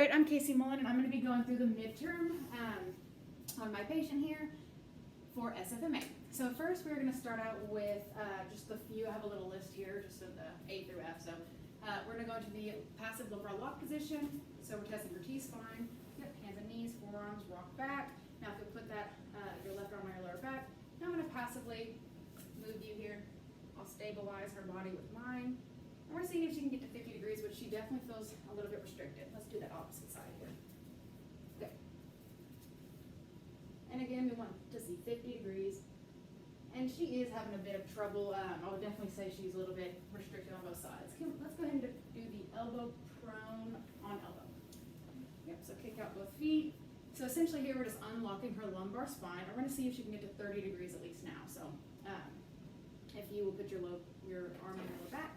right, I'm Casey Mullen, and I'm going to be going through the midterm on my patient here for SFMA. So first, we're going to start out with just the few. I have a little list here, just of the A through F. So we're going to go into the passive lumbar lock position. So we're testing her T-spine. Yep, hands and knees, forearms, rock back. Now if you put that your left arm on your lower back, now I'm going to passively move you here. I'll stabilize her body with mine. And we're seeing if she can get to 50 degrees, which she definitely feels a little bit restricted. Let's do that opposite side here. Okay. And again, we want to see 50 degrees. And she is having a bit of trouble. I would definitely say she's a little bit restricted on both sides. Let's go ahead and do the elbow prone on elbow. Yep, so kick out both feet. So essentially here we're just unlocking her lumbar spine. We're going to see if she can get to 30 degrees at least now. So if you will put your arm on your lower back.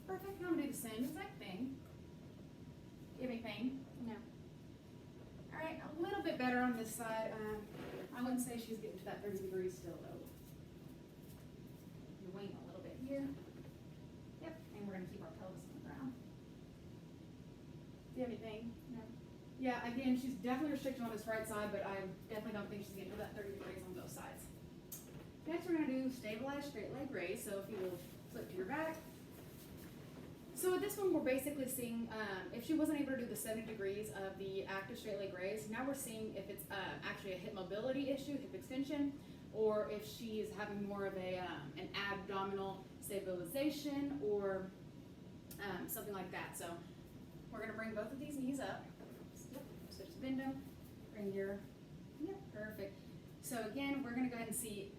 Perfect. Now I'm going to do the same exact thing. Give me pain? No. All right, a little bit better on this side. I wouldn't say she's getting to that 30 degrees still though. You wing a little bit here. Yep, and we're going to keep our pelvis on the ground. Do you have any pain? No. Yeah, again, she's definitely restricted on this right side, but I definitely don't think she's getting to that 30 degrees on both sides. Next, we're going to do stabilized straight leg raise. So if you will flip to your back. So with this one, we're basically seeing if she wasn't able to do the 70 degrees of the active straight leg raise, now we're seeing if it's actually a hip mobility issue, hip extension, or if she's having more of an abdominal stabilization or something like that. So we're going to bring both of these knees up. Yep. So just bend them, bring your, yep, perfect. So again, we're going to go ahead and see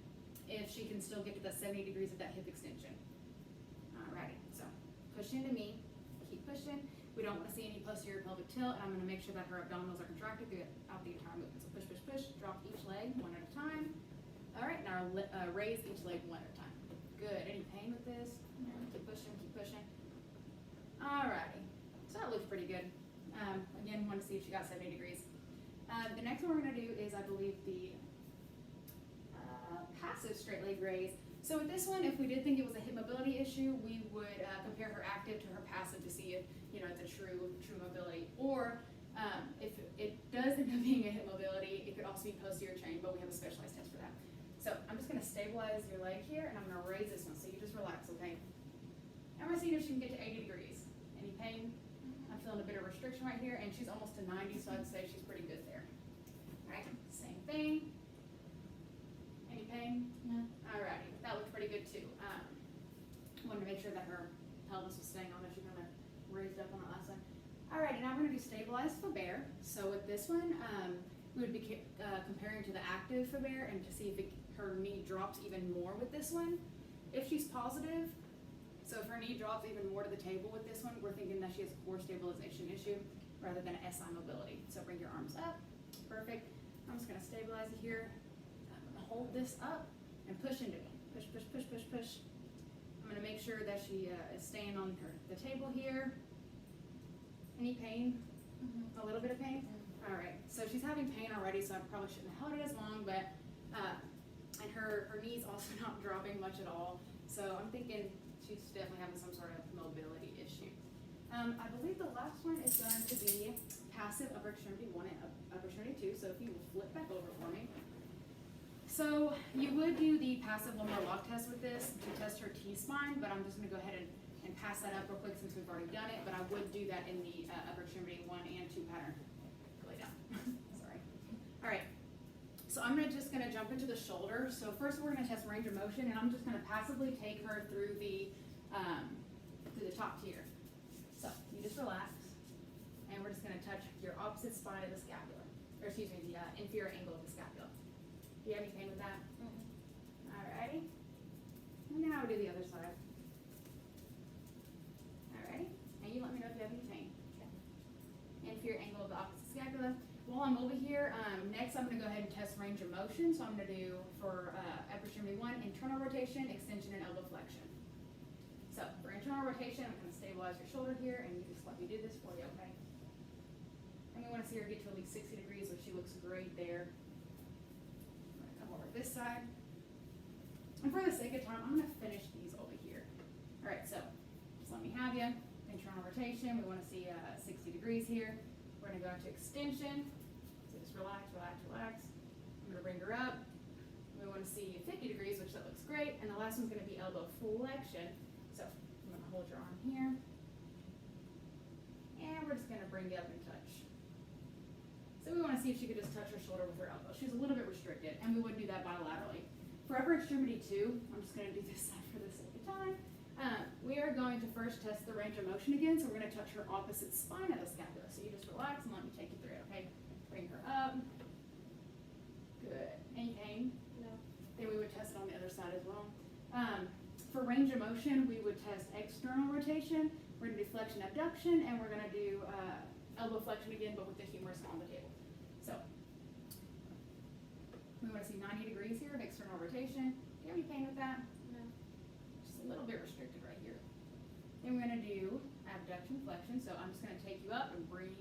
if she can still get to the 70 degrees of that hip extension. Alrighty, so push into me, keep pushing. We don't want to see any posterior pelvic tilt, and I'm going to make sure that her abdominals are contracted throughout the entire movement. So push, push, push, drop each leg one at a time. All right, now raise each leg one at a time. Good. Any pain with this? No. Keep pushing, keep pushing. Alrighty, so that looks pretty good. Again, want to see if she got 70 degrees. The next one we're going to do is, I believe, the passive straight leg raise. So with this one, if we did think it was a hip mobility issue, we would compare her active to her passive to see if it's a true mobility. Or if it does end up being a hip mobility, it could also be posterior chain, but we have a specialized test for that. So I'm just going to stabilize your leg here, and I'm going to raise this one. So you just relax, okay? And we're seeing if she can get to 80 degrees. Any pain? I'm feeling a bit of restriction right here, and she's almost to 90, so I'd say she's pretty good there. All right, same thing. Any pain? No. Alrighty, that looked pretty good too. Wanted to make sure that her pelvis was staying on there. She kind of raised up on that last one. Alrighty, now we're going to do stabilized Faber. So with this one, we would be comparing to the active Faber and to see if her knee drops even more with this one. If she's positive, so if her knee drops even more to the table with this one, we're thinking that she has a core stabilization issue rather than an SI mobility. So bring your arms up. Perfect. I'm just going to stabilize it here. Hold this up and push into me. Push, push, push, push, push. I'm going to make sure that she is staying on the table here. Any pain? A little bit of pain? All right. So she's having pain already, so I probably shouldn't have held it as long, but and her knee's also not dropping much at all. So I'm thinking she's definitely having some sort of mobility issue. I believe the last one is going to be passive upper extremity 1 and upper extremity 2. So if you will flip back over for me. So you would do the passive lumbar lock test with this to test her T-spine, but I'm just going to go ahead and pass that up real quick since we've already done it, but I would do that in the upper extremity 1 and 2 pattern. Lay down. Sorry. All right. So I'm just going to jump into the shoulder. So first we're going to test range of motion, and I'm just going to passively take her through the top tier. So you just relax, and we're just going to touch your opposite spine of the scapula, or excuse me, the inferior angle of the scapula. Do you have any pain with that? Alrighty. And now we'll do the other side. Alrighty. And you let me know if you have any pain. Okay. Inferior angle of the opposite scapula. While I'm over here, next I'm going to go ahead and test range of motion. So I'm going to do for upper extremity 1, internal rotation, extension, and elbow flexion. So for internal rotation, I'm going to stabilize your shoulder here, and you just let me do this for you, okay? And we want to see her get to at least 60 degrees, which she looks great there. Over this side. And for the sake of time, I'm going to finish these over here. All right, so just let me have you. Internal rotation, we want to see 60 degrees. degrees here. We're gonna go into extension. So just relax, relax, relax. I'm gonna bring her up. We wanna see 50 degrees, which that looks great. And the last one's gonna be elbow flexion. So I'm gonna hold your arm here. And we're just gonna bring you up and touch. So we wanna see if she could just touch her shoulder with her elbow. She's a little bit restricted, and we would do that bilaterally. For upper extremity 2, I'm just gonna do this side for the sake of time. We are going to first test the range of motion again, so we're going to touch her opposite spine of the scapula. So you just relax and let me take you through it, okay? Bring her up. Good. Any pain? No. Then we would test it on the other side as well. For range of motion, we would test external rotation. We're going to do flexion abduction, and we're going to do elbow flexion again, but with the humerus on the table. So we want to see 90 degrees here of external rotation. Do you have any pain with that? No. Just a little bit restricted right here. Then we're going to do abduction flexion. So I'm just going to take you up and bring,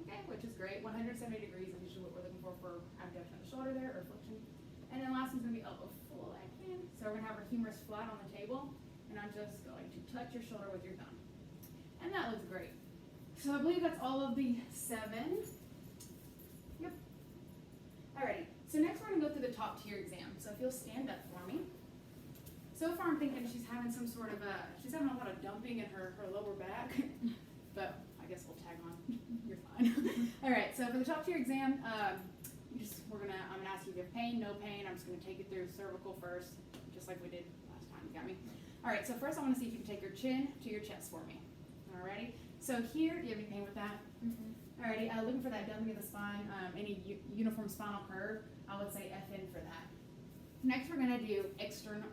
okay, which is great. 170 degrees is usually what we're looking for abduction of the shoulder there, or flexion. And then last one's going to be elbow flexion. So we're going to have our humerus flat on the table, and I'm just going to touch your shoulder with your thumb. And that looks great. So I believe that's all of the 7. Yep. Alrighty. So next we're going to go through the top tier exam. So if you'll stand up for me. So far I'm thinking she's having some sort of she's having a lot of dumping in her lower back, but I guess we'll tag on. You're fine. All right, so for the top tier exam, I'm gonna ask you if you have pain, no pain. I'm just gonna take you through cervical first, just like we did last time. You got me? All right, so first I want to see if you can take your chin to your chest for me. Alrighty. So here, do you have any pain with that? Mm-hmm. Alrighty, looking for that dumping of the spine, any uniform spinal curve, I would say FN for that. Next, we're going to do extension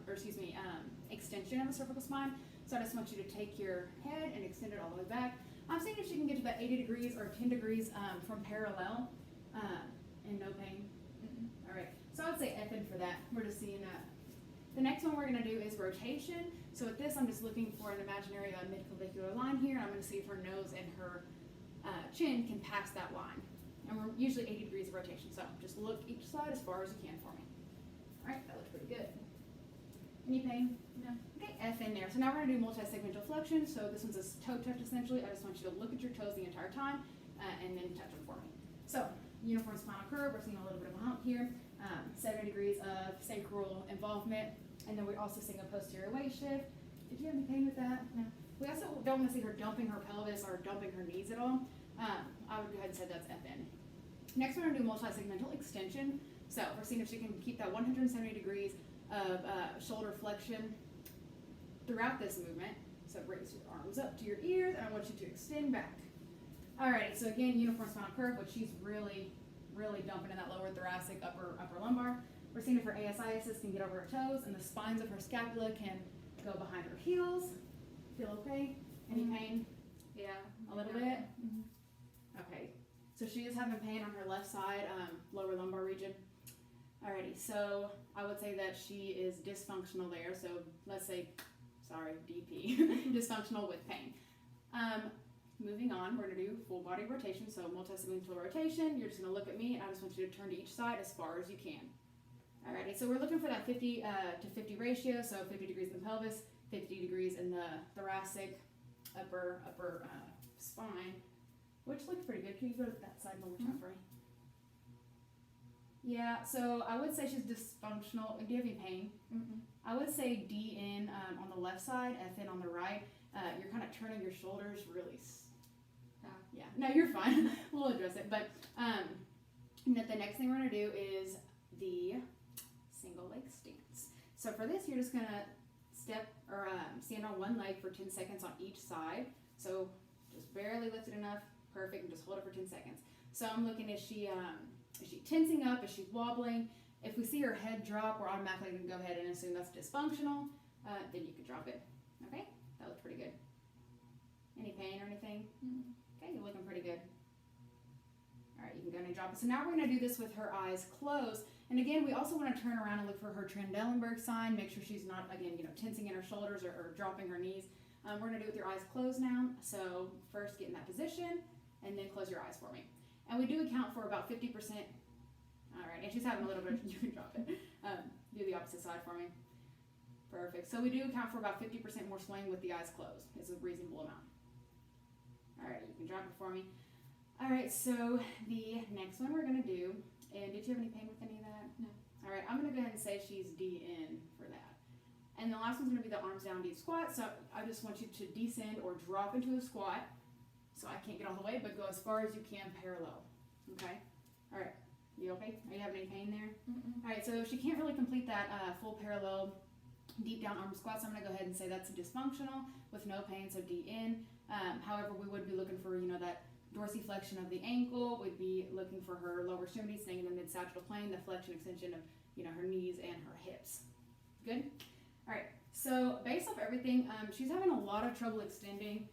of the cervical spine. So I just want you to take your head and extend it all the way back. I'm seeing if she can get to about 80 degrees or 10 degrees from parallel and no pain. All right, so I would say FN for that. We're just seeing that. The next one we're going to do is rotation. So with this, I'm just looking for an imaginary midclavicular line here. I'm going to see if her nose and her chin can pass that line. And we're usually 80 degrees of rotation. So just look each side as far as you can for me. All right, that looks pretty good. Any pain? No. Okay, F in there. So now we're going to do multi-segmental flexion. So this one's a toe touch essentially. I just want you to look at your toes the entire time and then touch them for me. So uniform spinal curve, we're seeing a little bit of a hump here. 70 degrees of sacral involvement. And then we're also seeing a posterior weight shift. Did you have any pain with that? No. We also don't want to see her dumping her pelvis or dumping her knees at all. I would go ahead and say that's FN. Next, we're going to do multi-segmental extension. So we're seeing if she can keep that 170 degrees of shoulder flexion throughout this movement. So raise your arms up to your ears, and I want you to extend back. Alright, so again, uniform spinal curve, which she's really dumping in that lower thoracic, upper lumbar. We're seeing if her ASIS can get over her toes, and the spines of her scapula can go behind her heels. Feel okay? Any pain? Yeah. A little bit? Okay. So she is having pain on her left side, lower lumbar region. Alrighty, so I would say that she is dysfunctional there. So let's say, DP, dysfunctional with pain. Moving on, we're going to do full body rotation. So multi-segmental rotation. You're just going to look at me, and I just want you to turn to each side as far as you can. Alrighty, so we're looking for that 50 to 50 ratio. So 50 degrees in the pelvis, 50 degrees in the thoracic, upper spine, which looks pretty good. Can you go to that side one more time for me? Yeah, so I would say she's dysfunctional. Do you have any pain? I would say DN on the left side, FN on the right. You're kind of turning your shoulders really. Yeah, no, you're fine. We'll address it. But the next thing we're going to do is the single leg stance. So for this, you're just going to stand on one leg for 10 seconds on each side. So just barely lift it enough. Perfect. And just hold it for 10 seconds. So I'm looking, is she tensing up? Is she wobbling? If we see her head drop, we're automatically going to go ahead and assume that's dysfunctional. Then you could drop it. Okay? That looks pretty good. Any pain or anything? Okay, you're looking pretty good. All right, you can go ahead and drop it. So now we're going to do this with her eyes closed. And again, we also want to turn around and look for her Trendelenburg sign. Make sure she's not, again, tensing in her shoulders or dropping her knees. We're going to do it with your eyes closed now. So first get in that position and then close your eyes for me. And we do account for about 50%. All right, and she's having a little bit, you can drop it. Do the opposite side for me. Perfect. So we do account for about 50% more swing with the eyes closed. It's a reasonable amount. All right, you can drop it for me. All right, so the next one we're gonna do, and did you have any pain with any of that? No. All right, I'm gonna go ahead and say she's DN for that. And the last one's gonna be the arms down deep squat. So I just want you to descend or drop into a squat. So I can't get all the way, but go as far as you can parallel. Okay? All right, you okay? Are you having any pain there? Mm-mm. All right, so if she can't really complete that full parallel deep down arm squats, I'm gonna go ahead and say that's dysfunctional with no pain, so DN. However, we would be looking for, that dorsiflexion of the ankle. We'd be looking for her lower extremity staying in the mid-sagittal plane, the flexion extension of, her knees and her hips. Good? All right, so based off everything, she's having a lot of trouble extending.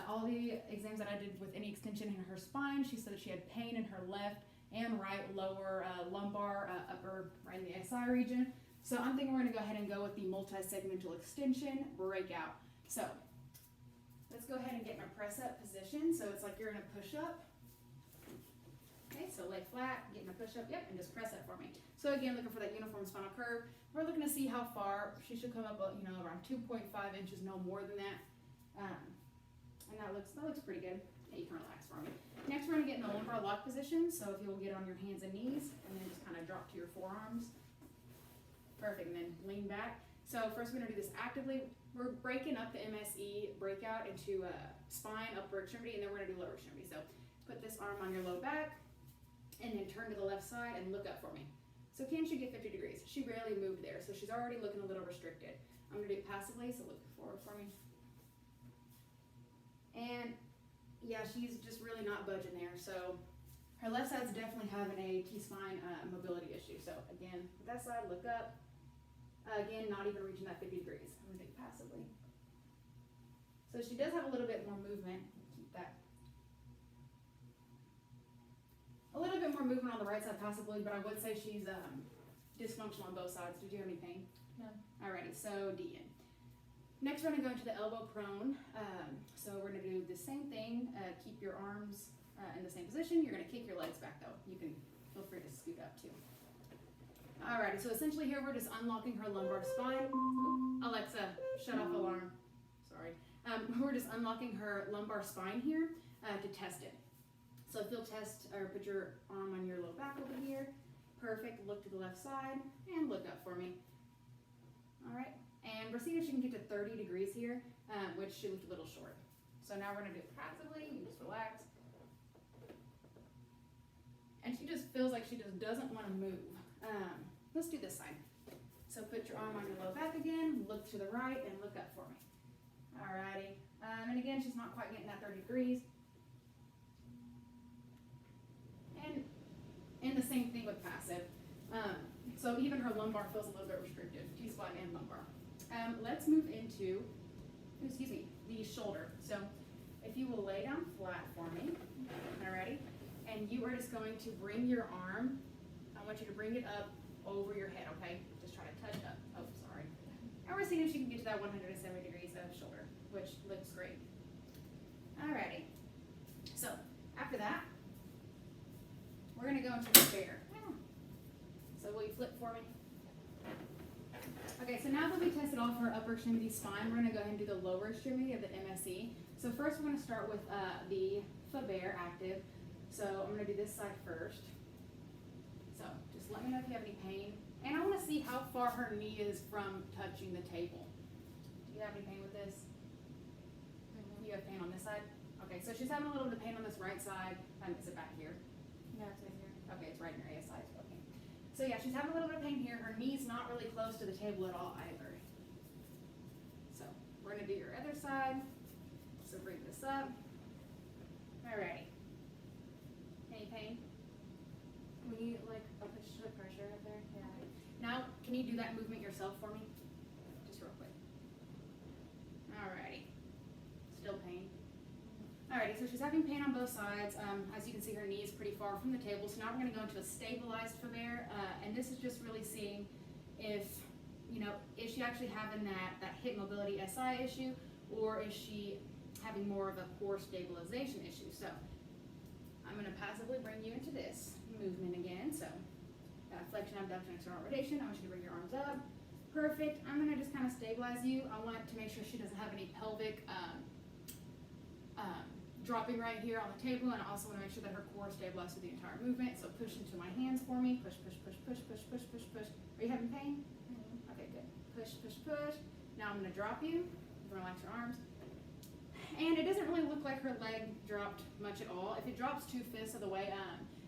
All the exams that I did with any extension in her spine, she said that she had pain in her left and right lower lumbar, upper right in the SI region. So I'm thinking we're gonna go ahead and go with the multi-segmental extension breakout. So let's go ahead and get in a press up position. So it's like you're in a push up. Okay, so lay flat, get in a push up, yep, and just press up for me. So again, looking for that uniform spinal curve. We're looking to see how far she should come up, around 2.5 inches, no more than that. And that looks pretty good. Yeah, you can relax for me. Next, we're gonna get in the lumbar lock position. So if you'll get on your hands and knees, and then just kind of drop to your forearms. Perfect, and then lean back. So first we're gonna do this actively. We're breaking up the MSE breakout into spine, upper extremity, and then we're gonna do lower extremity. So put this arm on your low back, and then turn to the left side and look up for me. So can she get 50 degrees? She barely moved there, so she's already looking a little restricted. I'm gonna do it passively, so look forward for me. And yeah, she's just really not budging there. So her left side's definitely having a T-spine mobility issue. So again, with that side, look up. Again, not even reaching that 50 degrees. I'm gonna do it passively. So she does have a little bit more movement. Keep that. A little bit more movement on the right side passively, but I would say she's dysfunctional on both sides. Did you have any pain? No. Alrighty, so DN. Next, we're gonna go into the elbow prone. So we're gonna do the same thing. Keep your arms in the same position. You're gonna kick your legs back though. You can feel free to scoot up too. Alrighty, so essentially here we're just unlocking her lumbar spine. Oop, Alexa, shut off alarm. Sorry. We're just unlocking her lumbar spine here to test it. So if you'll test or put your arm on your low back over here. Perfect, look to the left side and look up for me. Alright, and we're seeing if she can get to 30 degrees here, which she looked a little short. So now we're gonna do it passively, you just relax. And she just feels like she just doesn't wanna move. Let's do this side. So put your arm on your low back again, look to the right and look up for me. Alrighty, and again, she's not quite getting that 30 degrees. And the same thing with passive. So even her lumbar feels a little bit restricted, T-spine and lumbar. Let's move into, the shoulder. So if you will lay down flat for me, alrighty, and you are just going to bring your arm, I want you to bring it up over your head, okay? Just try to touch up. Oh, sorry. And we're seeing if she can get to that 170 degrees of shoulder, which looks great. Alrighty. So after that, we're gonna go into the bear. So will you flip for me? Okay, so now that we tested off her upper extremity spine, we're gonna go ahead and do the lower extremity of the MSE. So first we're gonna start with the Faber active. So I'm gonna do this side first. So just let me know if you have any pain. And I wanna see how far her knee is from touching the table. Do you have any pain with this? You have pain on this side? Okay, so she's having a little bit of pain on this right side. Is it back here? No, it's right here. Okay, it's right in her ASI. Okay. So yeah, she's having a little bit of pain here. Her knee's not really close to the table at all either. So we're gonna do your other side. So bring this up. Alrighty. Any pain? When you push the pressure up there, yeah. Now, can you do that movement yourself for me? Just real quick. Alrighty. Still pain? Alrighty, so she's having pain on both sides. As you can see, her knee is pretty far from the table. So now we're going to go into a stabilized Faber, and this is just really seeing if, is she actually having that hip mobility SI issue, or is she having more of a core stabilization issue? So I'm going to passively bring you into this movement again. So flexion, abduction, external rotation. I want you to bring your arms up. Perfect. I'm going to just kind of stabilize you. I want to make sure she doesn't have any pelvic dropping right here on the table, and I also want to make sure that her core stabilizes through the entire movement. So push into my hands for me. Push, push, push, push, push, push, push, push. Are you having pain? Okay, good. Push, push, push. Now I'm going to drop you. You can relax your arms. And it doesn't really look like her leg dropped much at all. If it drops 2/5 of the way,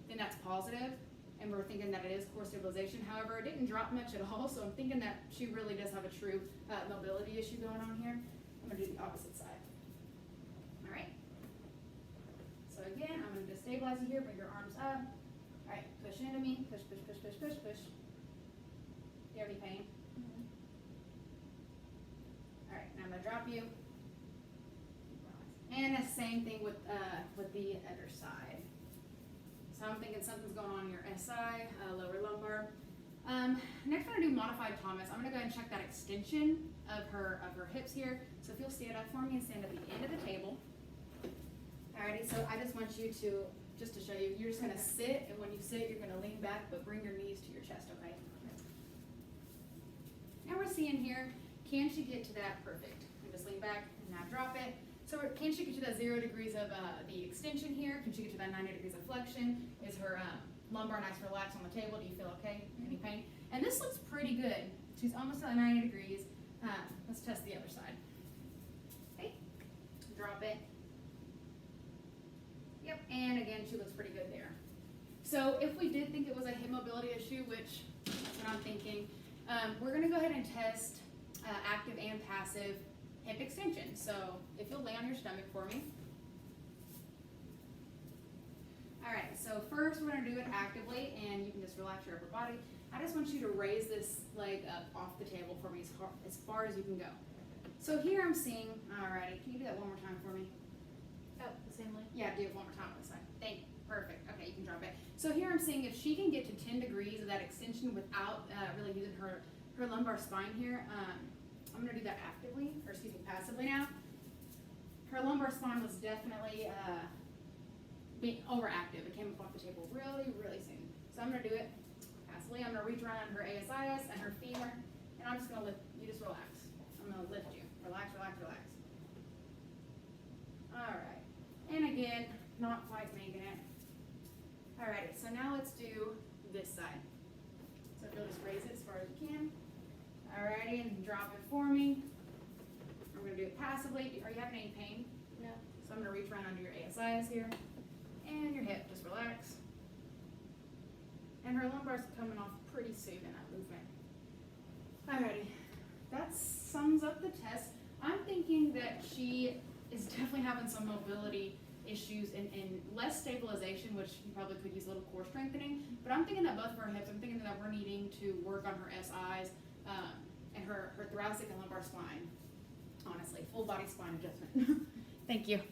then that's positive, and we're thinking that it is core stabilization. However, it didn't drop much at all, so I'm thinking that she really does have a true mobility issue going on here. I'm going to do the opposite side. All right. So again, I'm going to destabilize you here. Bring your arms up. All right, push into me. Push, push, push, push, push, push. Do you have any pain? All right, now I'm going to drop you. And the same thing with the other side. So I'm thinking something's going on in your SI, lower lumbar. Next, I'm gonna do modified Thomas. I'm gonna go ahead and check that extension of her hips here. So if you'll stand up for me and stand at the end of the table. Alrighty, so I just want you to, just to show you, you're just gonna sit, and when you sit, you're gonna lean back, but bring your knees to your chest, okay? Now we're seeing here, can she get to that? Perfect. And just lean back and now drop it. So can she get to that 0 degrees of the extension here? Can she get to that 90 degrees of flexion? Is her lumbar nice and relaxed on the table? Do you feel okay? Any pain? And this looks pretty good. She's almost at 90 degrees. Let's test the other side. Okay, drop it. Yep, and again, she looks pretty good there. So if we did think it was a hip mobility issue, which that's what I'm thinking, we're gonna go ahead and test active and passive hip extension. So if you'll lay on your stomach for me. All right, so first we're gonna do it actively, and you can just relax your upper body. I just want you to raise this leg up off the table for me as far as you can go. So here I'm seeing, alrighty, can you do that one more time for me? Oh, the same leg? Yeah, do it one more time on this side. Thank you. Perfect. Okay, you can drop it. So here I'm seeing if she can get to 10 degrees of that extension without really using her lumbar spine here, I'm gonna do that actively, or excuse me, passively now. Her lumbar spine was definitely being overactive. It came up off the table really, really soon. So I'm gonna do it passively. I'm gonna reach around her ASIS and her femur, and I'm just gonna lift, you just relax. I'm gonna lift you. Relax, relax, relax. All right. And again, not quite making it. Alrighty, so now let's do this side. So if you'll just raise it as far as you can. Alrighty, and drop it for me. I'm gonna do it passively. Are you having any pain? No. So I'm gonna reach around under your ASIs here. And your hip, just relax. And her lumbar's coming off pretty soon in that movement. Alrighty, that sums up the test. I'm thinking that she is definitely having some mobility issues and less stabilization, which you probably could use a little core strengthening. But I'm thinking that both of her hips, I'm thinking that we're needing to work on her SIs and her thoracic and lumbar spine. Honestly, full body spine adjustment. Thank you.